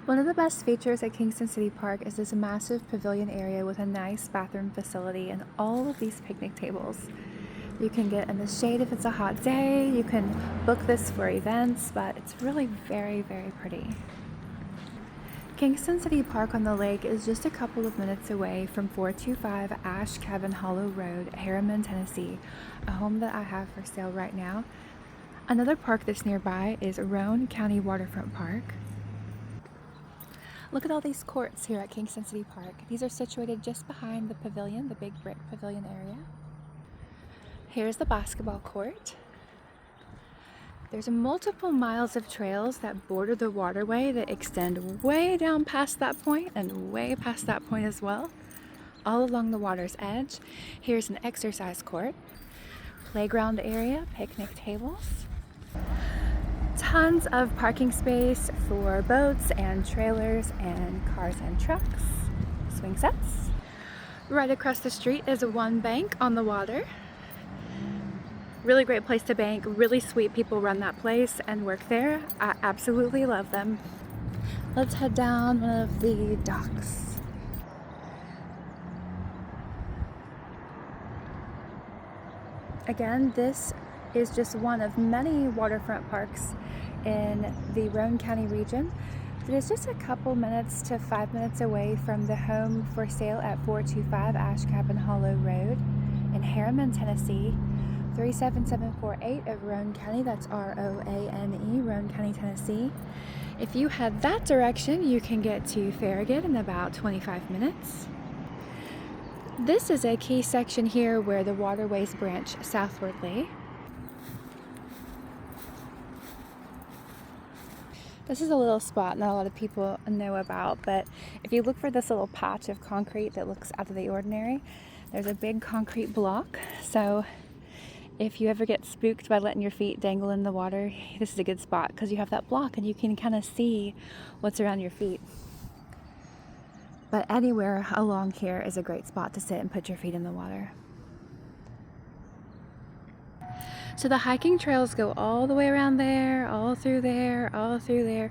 One of the best features at Kingston City Park is this massive pavilion area with a nice bathroom facility and all of these picnic tables. You can get in the shade if it's a hot day, you can book this for events, but it's really very, very pretty. Kingston City Park on the lake is just a couple of minutes away from 425 Ashe Cabin Hollow Road, Harriman, Tennessee, a home that I have for sale right now. Another park that's nearby is Roane County Waterfront Park. Look at all these courts here at Kingston City Park. These are situated just behind the pavilion, the big brick pavilion area. Here's the basketball court. There's multiple miles of trails that border the waterway that extend way down past that point and way past that point as well, all along the water's edge. Here's an exercise court, playground area, picnic tables. Tons of parking space for boats and trailers and cars and trucks, swing sets. Right across the street is one bank on the water. Really great place to bank, really sweet people run that place and work there. I absolutely love them. Let's head down one of the docks. Again, this is just one of many waterfront parks in the Roane County region. It is just a couple minutes to 5 minutes away from the home for sale at 425 Ashe Cabin Hollow Road in Harriman, Tennessee. 37748 of Roane County, that's R-O-A-N-E, Roane County, Tennessee. If you head that direction, you can get to Farragut in about 25 minutes. This is a key section here where the waterways branch southwardly. This is a little spot not a lot of people know about, but if you look for this little patch of concrete that looks out of the ordinary, there's a big concrete block. So if you ever get spooked by letting your feet dangle in the water, this is a good spot because you have that block and you can kind of see what's around your feet. But anywhere along here is a great spot to sit and put your feet in the water. So the hiking trails go all the way around there, all through there, all through there,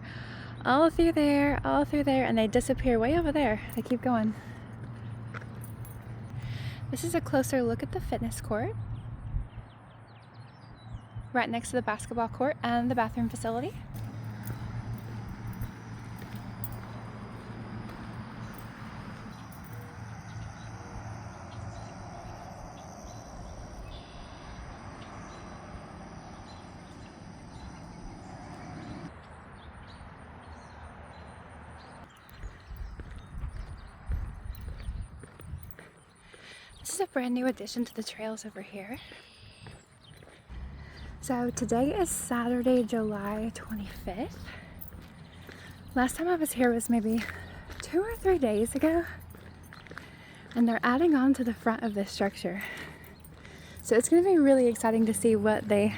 all through there, all through there, and they disappear way over there. They keep going. This is a closer look at the fitness court, right next to the basketball court and the bathroom facility. This is a brand new addition to the trails over here. So today is Saturday, July 25th. Last time I was here was maybe 2 or 3 days ago. And they're adding on to the front of this structure. So it's going to be really exciting to see what they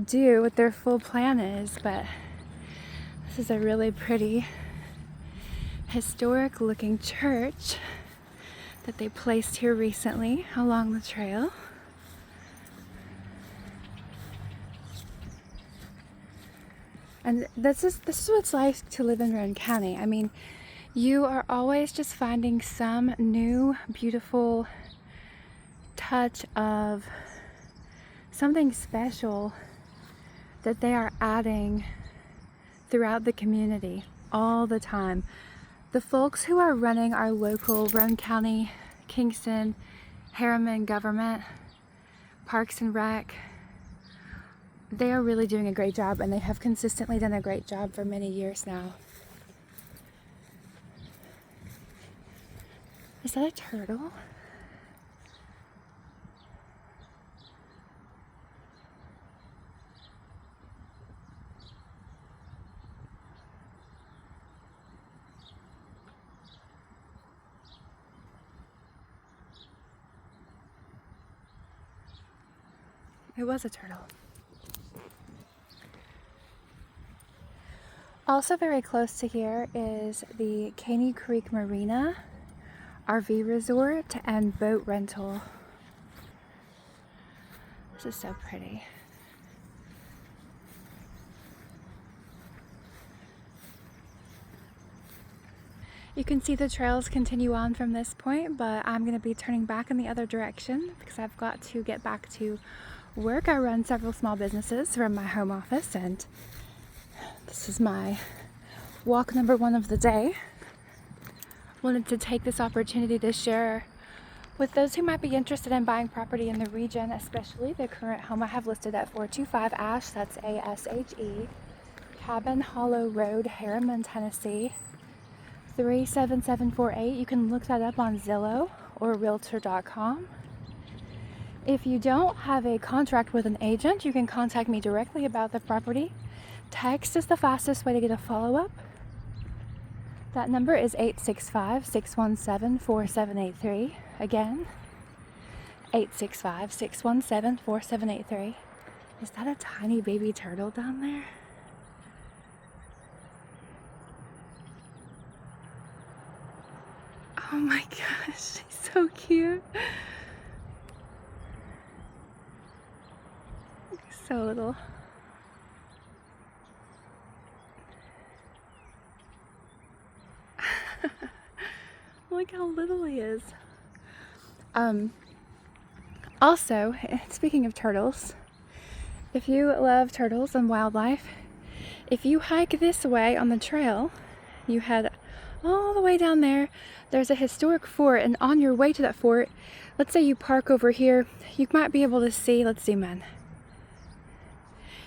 do, what their full plan is. But this is a really pretty, historic looking church that they placed here recently along the trail. And this is what it's like to live in Roane County. I mean, you are always just finding some new, beautiful touch of something special that they are adding throughout the community all the time. The folks who are running our local Roane County, Kingston, Harriman government, Parks and Rec, they are really doing a great job, and they have consistently done a great job for many years now. Is that a turtle? It was a turtle. Also very close to here is the Caney Creek Marina RV resort and boat rental. This is so pretty. You can see the trails continue on from this point, but I'm going to be turning back in the other direction because I've got to get back to work. I run several small businesses from my home office, and this is my walk number 1 of the day. Wanted to take this opportunity to share with those who might be interested in buying property in the region, especially the current home I have listed at 425 Ashe, that's A-S-H-E, Cabin Hollow Road, Harriman, Tennessee, 37748. You can look that up on Zillow or Realtor.com. If you don't have a contract with an agent, you can contact me directly about the property. Text is the fastest way to get a follow-up. That number is 865-617-4783. Again, 865-617-4783. Is that a tiny baby turtle down there? Oh my gosh, she's so cute. So little. Look how little he is. Also, speaking of turtles, if you love turtles and wildlife, if you hike this way on the trail, you head all the way down there, there's a historic fort, and on your way to that fort, let's say you park over here, you might be able to see, let's zoom in.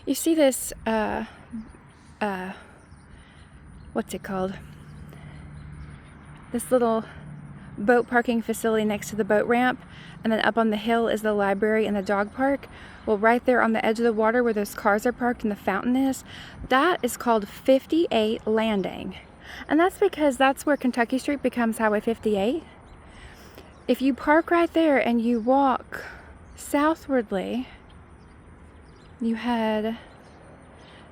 You see this, what's it called? This little boat parking facility next to the boat ramp, and then up on the hill is the library and the dog park. Well, right there on the edge of the water where those cars are parked and the fountain is, that is called 58 Landing. And that's because that's where Kentucky Street becomes Highway 58. If you park right there and you walk southwardly, you head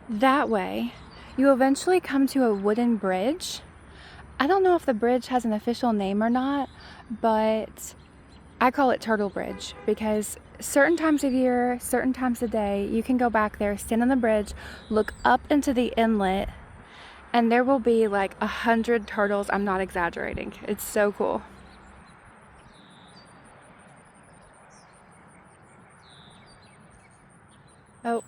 that way, you eventually come to a wooden bridge. I don't know if the bridge has an official name or not, but I call it Turtle Bridge because certain times of year, certain times of day, you can go back there, stand on the bridge, look up into the inlet, and there will be like 100 turtles. I'm not exaggerating. It's so cool. Oh,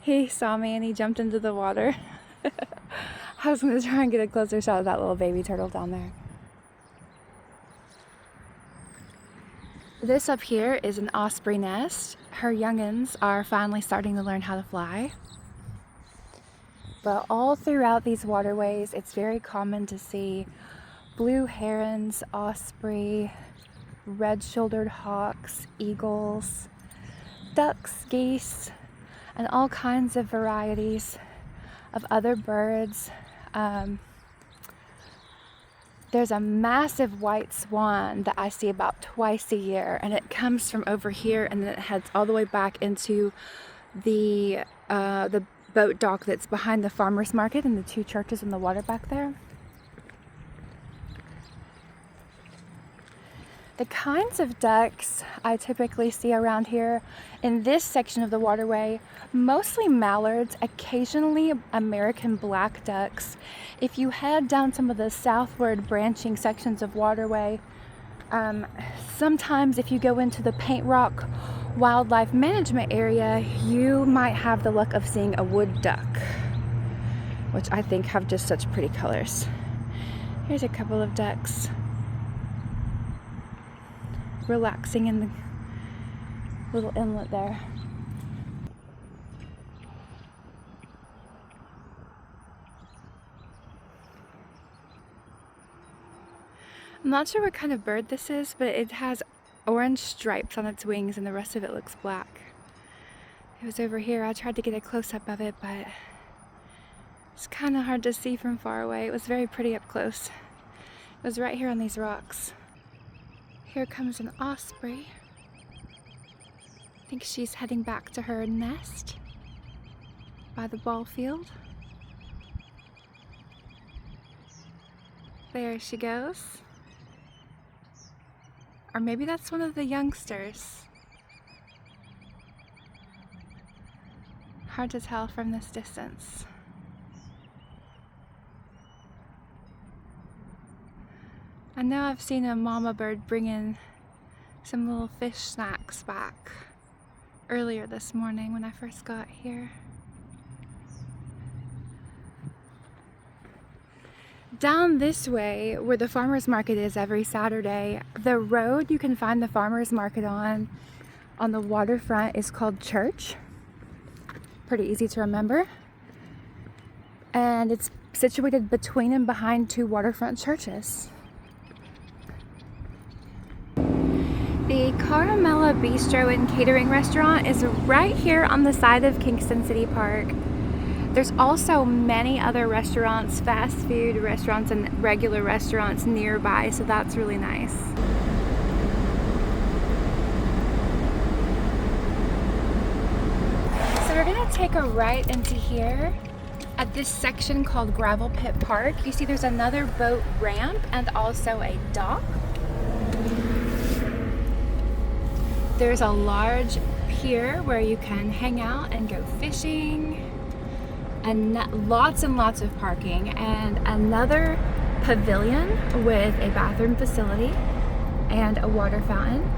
he saw me and he jumped into the water. I was going to try and get a closer shot of that little baby turtle down there. This up here is an osprey nest. Her youngins are finally starting to learn how to fly. But all throughout these waterways, it's very common to see blue herons, osprey, red-shouldered hawks, eagles, ducks, geese, and all kinds of varieties of other birds. There's a massive white swan that I see about twice a year, and it comes from over here and then it heads all the way back into the boat dock that's behind the farmers market and the 2 churches in the water back there. The kinds of ducks I typically see around here in this section of the waterway, mostly mallards, occasionally American black ducks. If you head down some of the southward branching sections of waterway, sometimes if you go into the Paint Rock Wildlife Management area, you might have the luck of seeing a wood duck, which I think have just such pretty colors. Here's a couple of ducks relaxing in the little inlet there. I'm not sure what kind of bird this is, but it has orange stripes on its wings and the rest of it looks black. It was over here. I tried to get a close-up of it, but it's kind of hard to see from far away. It was very pretty up close. It was right here on these rocks. Here comes an osprey. I think she's heading back to her nest by the ball field. There she goes. Or maybe that's one of the youngsters. Hard to tell from this distance. I know I've seen a mama bird bring in some little fish snacks back earlier this morning when I first got here. Down this way, where the farmer's market is every Saturday, the road you can find the farmer's market on the waterfront is called Church. Pretty easy to remember. And it's situated between and behind two waterfront churches. The Caramella Bistro and Catering Restaurant is right here on the side of Kingston City Park. There's also many other restaurants, fast food restaurants and regular restaurants nearby, so that's really nice. So we're gonna take a right into here at this section called Gravel Pit Park. You see there's another boat ramp and also a dock. There's a large pier where you can hang out and go fishing, and lots of parking, and another pavilion with a bathroom facility and a water fountain.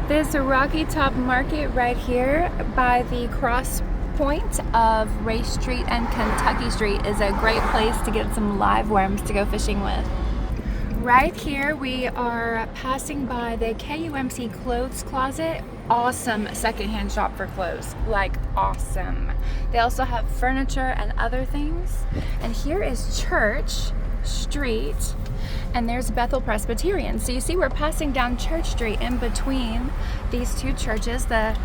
This Rocky Top Market right here by the cross point of Race Street and Kentucky Street is a great place to get some live worms to go fishing with. Right here we are passing by the KUMC Clothes Closet. Awesome secondhand shop for clothes, like awesome. They also have furniture and other things. And here is Church Street, and there's Bethel Presbyterian. So you see we're passing down Church Street in between these two churches, the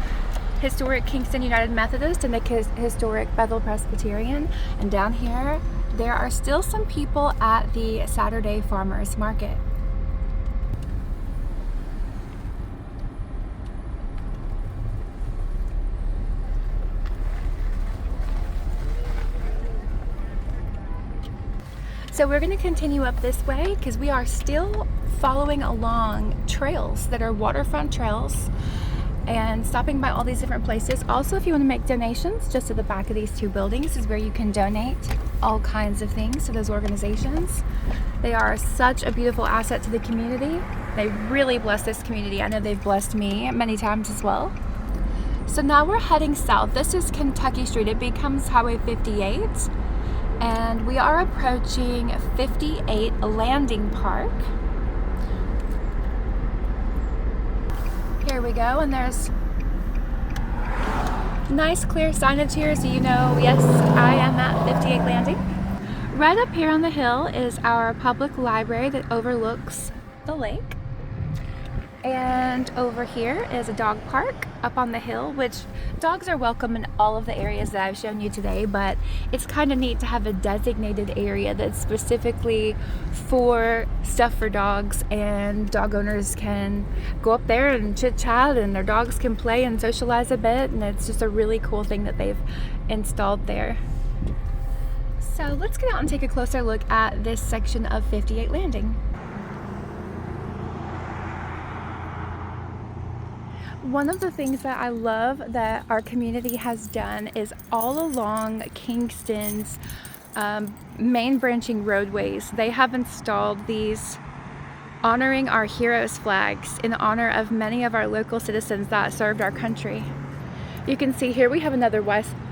historic Kingston United Methodist and the historic Bethel Presbyterian. And down here there are still some people at the Saturday Farmers Market. So we're going to continue up this way because we are still following along trails that are waterfront trails and stopping by all these different places. Also, if you want to make donations, just at the back of these two buildings is where you can donate all kinds of things to those organizations. They are such a beautiful asset to the community. They really bless this community. I know they've blessed me many times as well. So now we're heading south. This is Kentucky Street. It becomes Highway 58. And we are approaching 58 Landing Park. Here we go, and there's nice clear signage here so you know, yes, I am at 58 Landing. Right up here on the hill is our public library that overlooks the lake. And over here is a dog park up on the hill, which dogs are welcome in all of the areas that I've shown you today, but it's kind of neat to have a designated area that's specifically for stuff for dogs, and dog owners can go up there and chit chat and their dogs can play and socialize a bit, and it's just a really cool thing that they've installed there. So let's get out and take a closer look at this section of 58 Landing. One of the things that I love that our community has done is all along Kingston's main branching roadways, they have installed these honoring our heroes flags in honor of many of our local citizens that served our country. You can see here we have another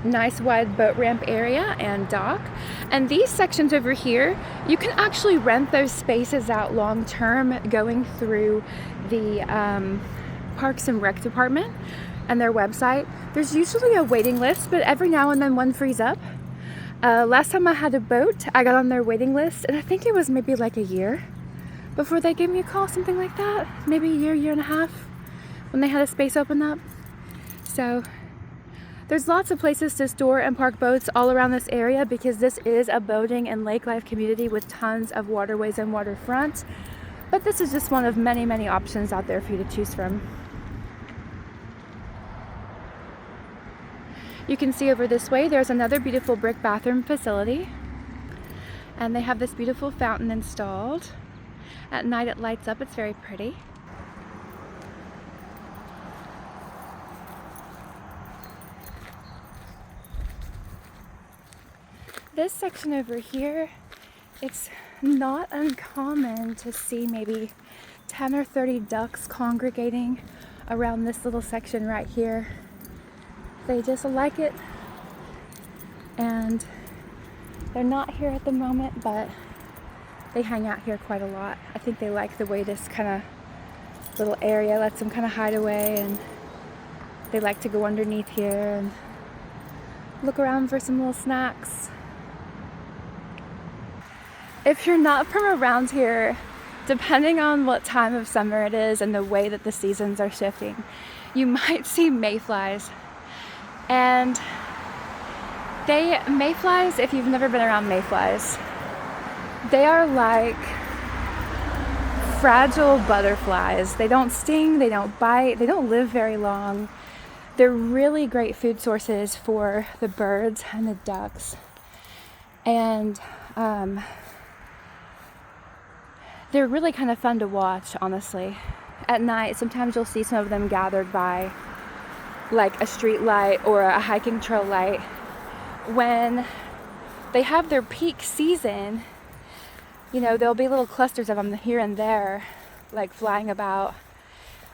nice wide boat ramp area and dock. And these sections over here, you can actually rent those spaces out long term going through the Parks and Rec Department and their website. There's usually a waiting list, but every now and then one frees up. Last time I had a boat, I got on their waiting list, and I think it was maybe like a year before they gave me a call, something like that. Maybe a year and a half when they had a space open up. So there's lots of places to store and park boats all around this area because this is a boating and lake life community with tons of waterways and waterfront. But this is just one of many, many options out there for you to choose from. You can see over this way there's another beautiful brick bathroom facility, and they have this beautiful fountain installed. At night it lights up, it's very pretty. This section over here, it's not uncommon to see maybe 10 or 30 ducks congregating around this little section right here. They just like it, and they're not here at the moment, but they hang out here quite a lot. I think they like the way this kind of little area lets them kind of hide away, and they like to go underneath here and look around for some little snacks. If you're not from around here, depending on what time of summer it is and the way that the seasons are shifting, you might see mayflies. And mayflies, if you've never been around mayflies, they are like fragile butterflies. They don't sting, they don't bite, they don't live very long. They're really great food sources for the birds and the ducks. And they're really kind of fun to watch, honestly. At night, sometimes you'll see some of them gathered by like a street light or a hiking trail light. When they have their peak season, you know, there'll be little clusters of them here and there, like flying about.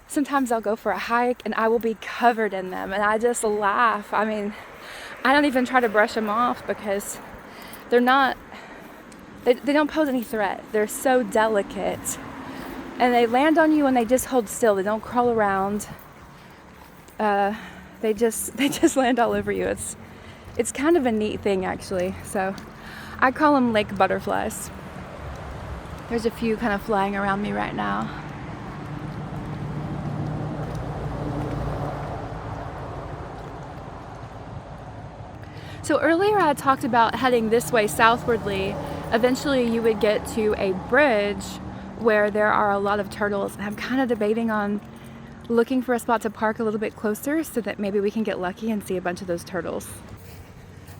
Sometimes I'll go for a hike and I will be covered in them, and I just laugh. I mean, I don't even try to brush them off because they're not, they don't pose any threat. They're so delicate, and they land on you and they just hold still. They don't crawl around. They just land all over you. It's kind of a neat thing, actually. So I call them lake butterflies. There's a few kind of flying around me right now. So earlier I talked about heading this way southwardly. Eventually you would get to a bridge where there are a lot of turtles. I'm kind of debating on looking for a spot to park a little bit closer so that maybe we can get lucky and see a bunch of those turtles.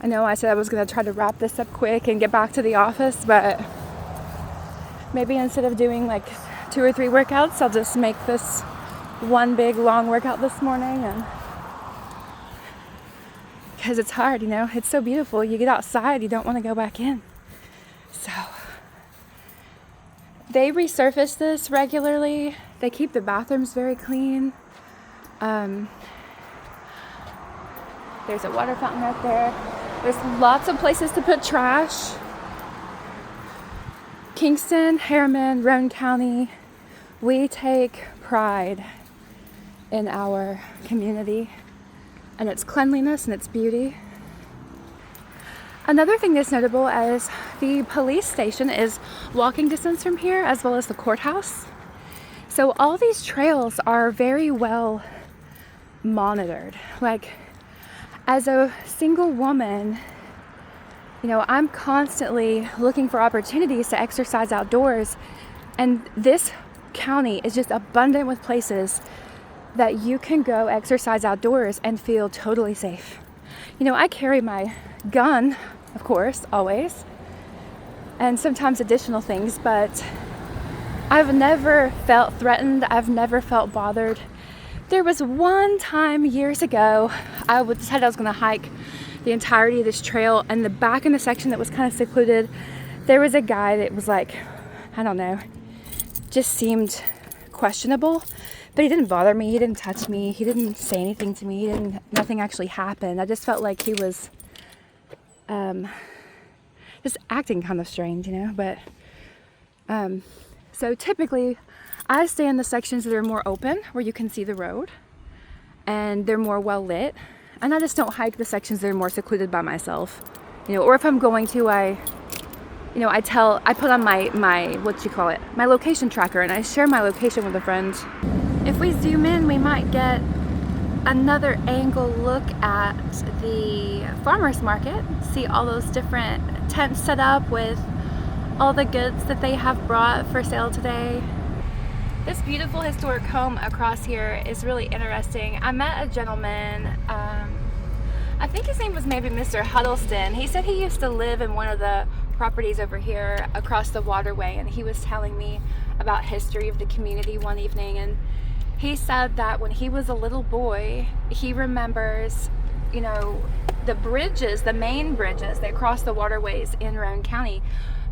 I know I said I was going to try to wrap this up quick and get back to the office, but maybe instead of doing like 2 or 3 workouts, I'll just make this one big long workout this morning, and because it's hard, you know, it's so beautiful. You get outside, you don't want to go back in. So they resurface this regularly. They keep the bathrooms very clean. There's a water fountain right there. There's lots of places to put trash. Kingston, Harriman, Roane County, we take pride in our community and its cleanliness and its beauty. Another thing that's notable is the police station is walking distance from here, as well as the courthouse. So all these trails are very well monitored. Like, as a single woman, you know, I'm constantly looking for opportunities to exercise outdoors, and this county is just abundant with places that you can go exercise outdoors and feel totally safe. You know, I carry my gun, of course, always, and sometimes additional things, but I've never felt threatened. I've never felt bothered. There was one time years ago, I decided I was going to hike the entirety of this trail, and the back in the section that was kind of secluded, there was a guy that was like, I don't know, just seemed questionable, but he didn't bother me, he didn't touch me, he didn't say anything to me, nothing actually happened. I just felt like he was just acting kind of strange, you know. But so typically I stay in the sections that are more open, where you can see the road and they're more well lit, and I just don't hike the sections that are more secluded by myself, you know. Or if I'm going to, I put on my my location tracker, and I share my location with a friend. If we zoom in, we might get another angle look at the farmers market, see all those different tents set up with all the goods that they have brought for sale today. This beautiful historic home across here is really interesting. I met a gentleman, I think his name was maybe Mr. Huddleston. He said he used to live in one of the properties over here across the waterway, and he was telling me about history of the community one evening, and he said that when he was a little boy, he remembers you know, the bridges, the main bridges that cross the waterways in Roane County,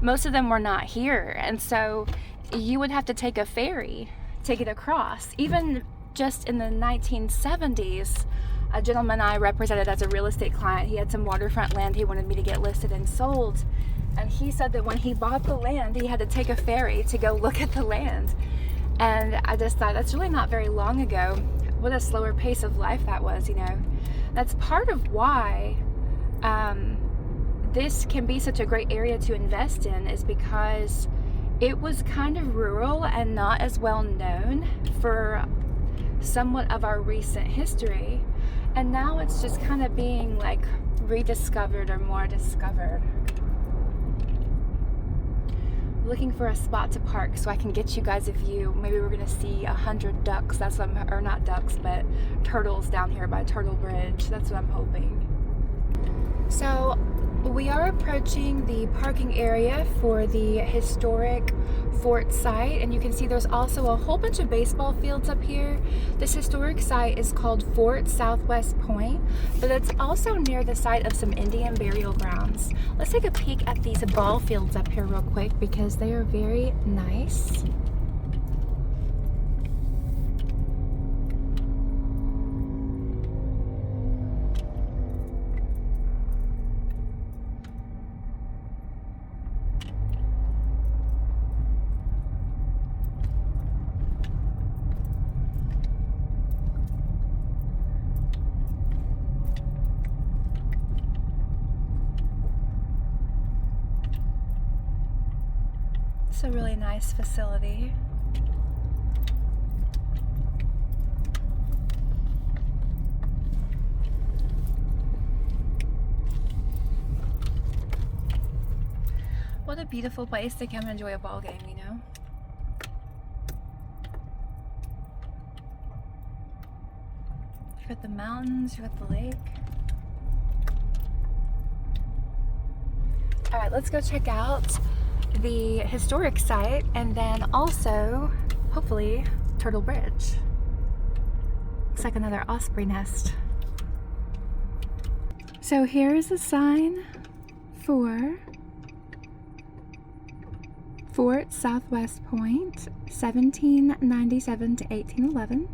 most of them were not here. And so you would have to take a ferry to get across. Even just in the 1970s, a gentleman I represented as a real estate client, he had some waterfront land he wanted me to get listed and sold. And he said that when he bought the land, he had to take a ferry to go look at the land. And I just thought, that's really not very long ago. What a slower pace of life that was, you know. That's part of why this can be such a great area to invest in, is because it was kind of rural and not as well known for somewhat of our recent history. And now it's just kind of being like rediscovered or more discovered. Looking for a spot to park so I can get you guys a view. Maybe we're gonna see 100 ducks. That's what I'm, or not ducks, but turtles down here by Turtle Bridge. That's what I'm hoping. So we are approaching the parking area for the historic fort site, and you can see there's also a whole bunch of baseball fields up here. This historic site is called Fort Southwest Point, but it's also near the site of some Indian burial grounds. Let's take a peek at these ball fields up here real quick because they are very nice. It's a really nice facility. What a beautiful place to come enjoy a ball game, you know? You've got the mountains, you've got the lake. All right, let's go check out the historic site and then also, hopefully, Turtle Bridge. Looks like another osprey nest. So here is a sign for Fort Southwest Point, 1797 to 1811.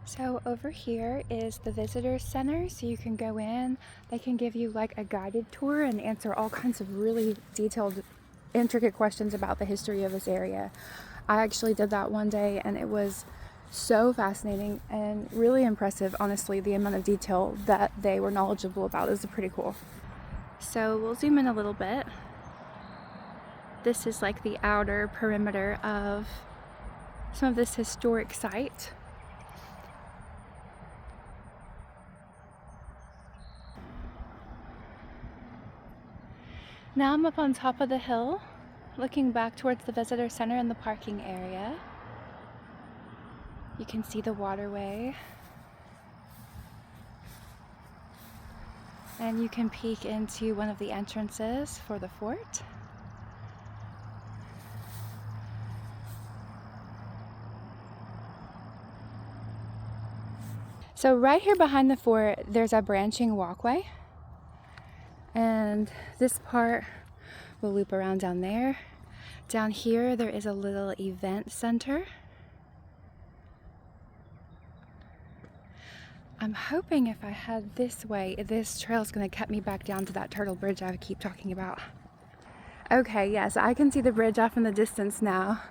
So over here is the visitor center, so you can go in. They can give you like a guided tour and answer all kinds of really detailed, intricate questions about the history of this area. I actually did that one day and it was so fascinating and really impressive, honestly, the amount of detail that they were knowledgeable about. It was pretty cool. So we'll zoom in a little bit. This is like the outer perimeter of some of this historic site. Now I'm up on top of the hill, looking back towards the visitor center and the parking area. You can see the waterway. And you can peek into one of the entrances for the fort. So right here behind the fort, there's a branching walkway. And this part will loop around down there. Down here, there is a little event center. I'm hoping if I head this way, this trail is going to cut me back down to that Turtle Bridge I keep talking about. Okay, yes, I can see the bridge off in the distance now.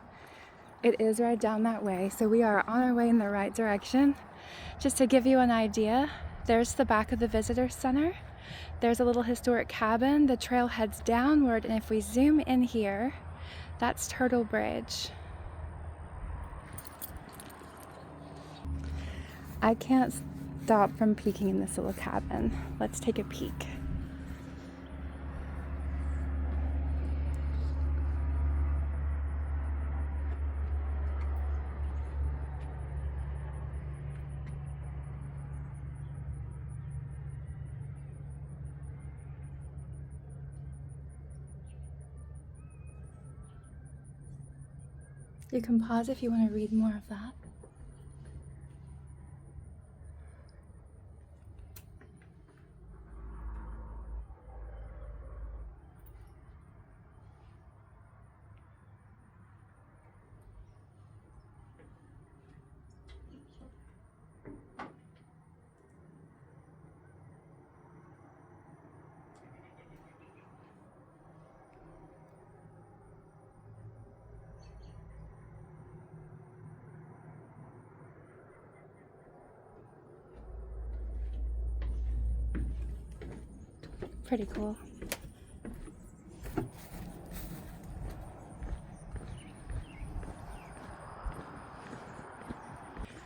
It is right down that way, so we are on our way in the right direction. Just to give you an idea, there's the back of the visitor center. There's a little historic cabin. The trail heads downward, and if we zoom in here, that's Turtle Bridge. I can't stop from peeking in this little cabin. Let's take a peek. You can pause if you want to read more of that. Pretty cool.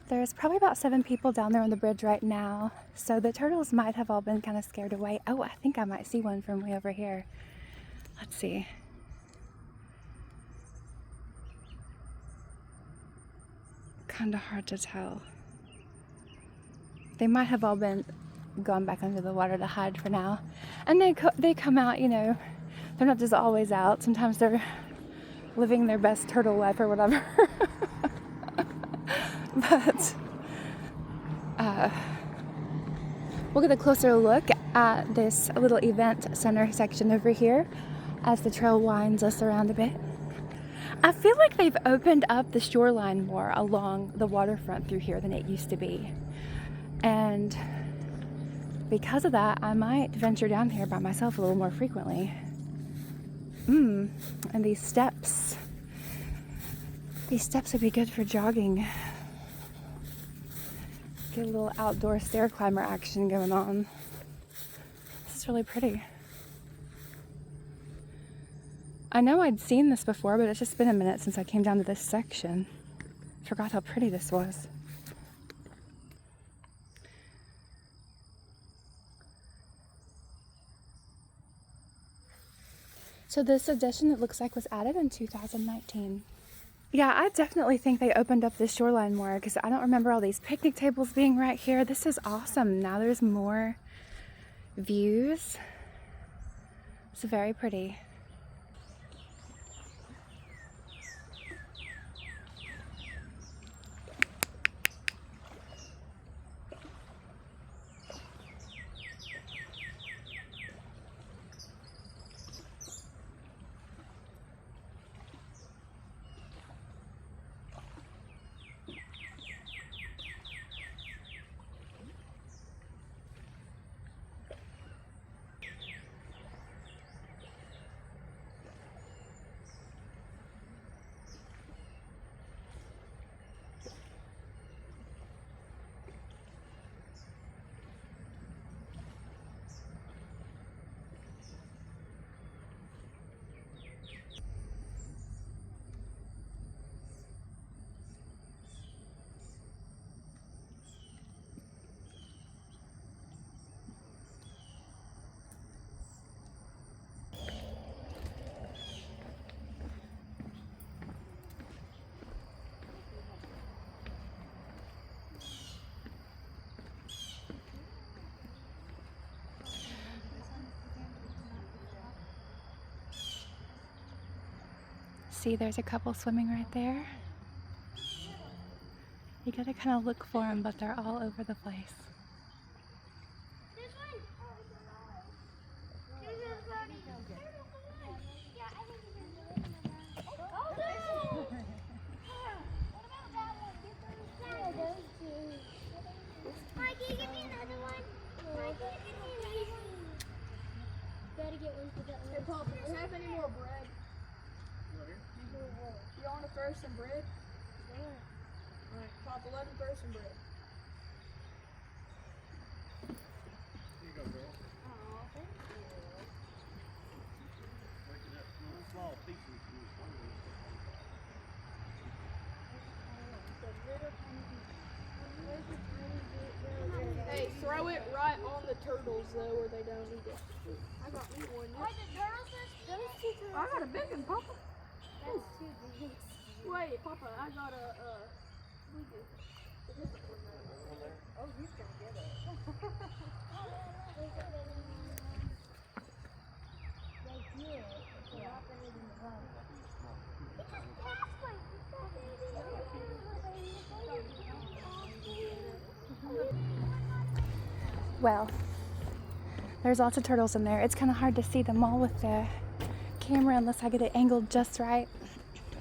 There's probably about 7 people down there on the bridge right now, so the turtles might have all been kind of scared away. Oh, I think I might see one from way over here. Let's see. Kind of hard to tell. They might have all been gone back under the water to hide for now. And they come out, you know, they're not just always out. Sometimes they're living their best turtle life or whatever. But we'll get a closer look at this little event center section over here as the trail winds us around a bit. I feel like they've opened up the shoreline more along the waterfront through here than it used to be. And because of that, I might venture down here by myself a little more frequently. And these steps would be good for jogging. Get a little outdoor stair climber action going on. This is really pretty. I know I'd seen this before, but it's just been a minute since I came down to this section. Forgot how pretty this was. So this addition, it looks like, was added in 2019. Yeah, I definitely think they opened up this shoreline more because I don't remember all these picnic tables being right here. This is awesome. Now there's more views. It's very pretty. See, there's a couple swimming right there. You gotta kind of look for them, but they're all over the place. Hey, Pop, do you have any more bread? You want to throw some bread? Sure. Alright, Papa, let him throw some bread. Here you go, girl. Oh, thank you. Breaking up small pieces. Hey, throw it right on the turtles, though, where they don't eat it. I got me one. Wait, the turtles are I got a big one, Papa. That's too big. Wait, Papa, I got a different one there. Oh, he's gonna get it. They did. It's a lot better than the run. It's just Casper. Well, there's lots of turtles in there. It's kind of hard to see them all with the camera unless I get it angled just right.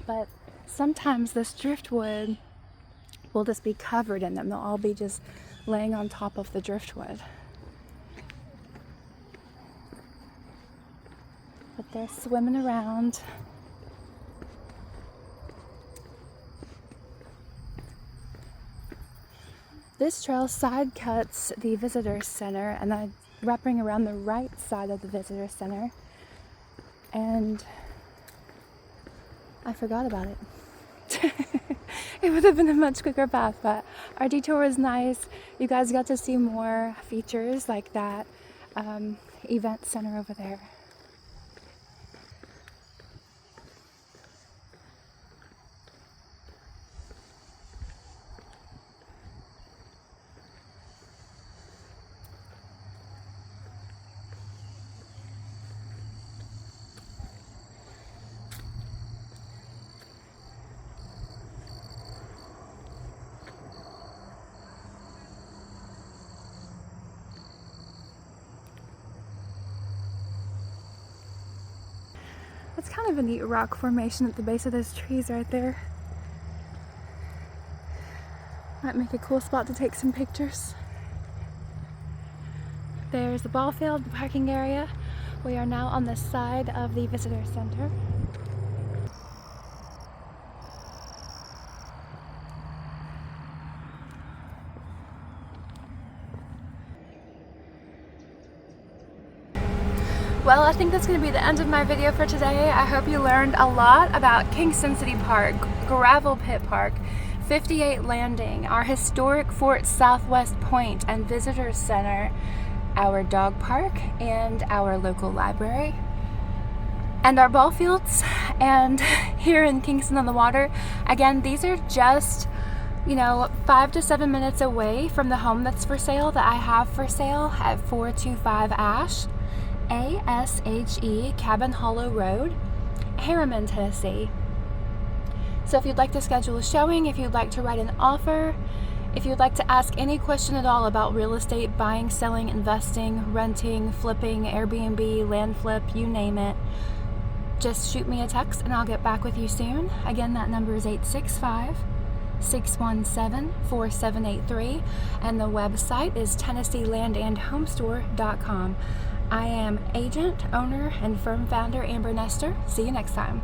But sometimes this driftwood will just be covered in them. They'll all be just laying on top of the driftwood. But they're swimming around. This trail side cuts the visitor center, and wrapping around the right side of the visitor center, and I forgot about it. It would have been a much quicker path, but our detour was nice. You guys got to see more features like that event center over there. It's kind of a neat rock formation at the base of those trees right there. Might make a cool spot to take some pictures. There's the ball field, the parking area. We are now on the side of the visitor center. Well, I think that's going to be the end of my video for today. I hope you learned a lot about Kingston City Park, Gravel Pit Park, 58 Landing, our historic Fort Southwest Point and Visitor Center, our dog park, and our local library, and our ball fields, and here in Kingston on the Water. Again, these are just, 5 to 7 minutes away from the home that's for sale, that I have for sale at 425 Ashe. ASHE Cabin Hollow Road, Harriman, Tennessee. So if you'd like to schedule a showing, if you'd like to write an offer, if you'd like to ask any question at all about real estate, buying, selling, investing, renting, flipping, Airbnb, land flip, you name it, just shoot me a text and I'll get back with you soon. Again, that number is 865-617-4783, and the website is TennesseeLandAndHomeStore.com. I am agent, owner, and firm founder Amber Nestor. See you next time.